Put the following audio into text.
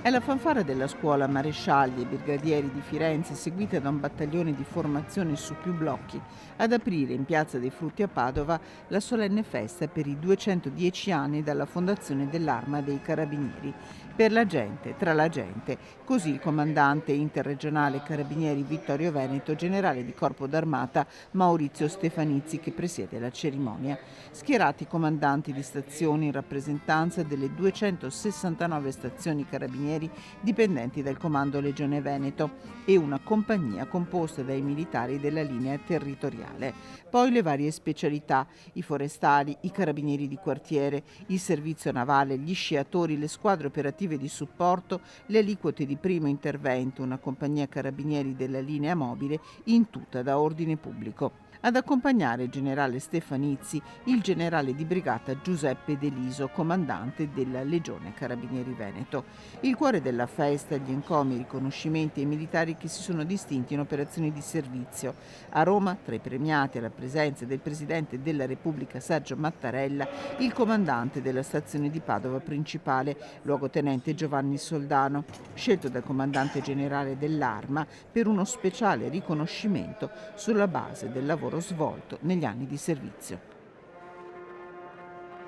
È la fanfara della scuola Marescialli e Brigadieri di Firenze, seguita da un battaglione di formazione su più blocchi, ad aprire in Piazza dei Frutti a Padova la solenne festa per i 210 anni dalla fondazione dell'Arma dei Carabinieri. Per la gente, tra la gente, così il comandante interregionale Carabinieri Vittorio Veneto, generale di Corpo d'Armata Maurizio Stefanizzi, che presiede la cerimonia. Schierati comandanti di stazioni in rappresentanza delle 269 stazioni carabinieri dipendenti dal Comando Legione Veneto e una compagnia composta dai militari della linea territoriale. Poi le varie specialità, i forestali, i carabinieri di quartiere, il servizio navale, gli sciatori, le squadre operative di supporto, le aliquote di primo intervento, una compagnia carabinieri della linea mobile in tutta da ordine pubblico. Ad accompagnare il generale Stefanizzi, il generale di brigata Giuseppe De Liso, comandante della Legione Carabinieri Veneto. Il cuore della festa, gli encomi, i riconoscimenti ai militari che si sono distinti in operazioni di servizio. A Roma, tra i premiati, alla presenza del Presidente della Repubblica Sergio Mattarella, il comandante della stazione di Padova principale, luogotenente Giovanni Soldano, scelto dal comandante generale dell'Arma per uno speciale riconoscimento sulla base del lavoro svolto negli anni di servizio.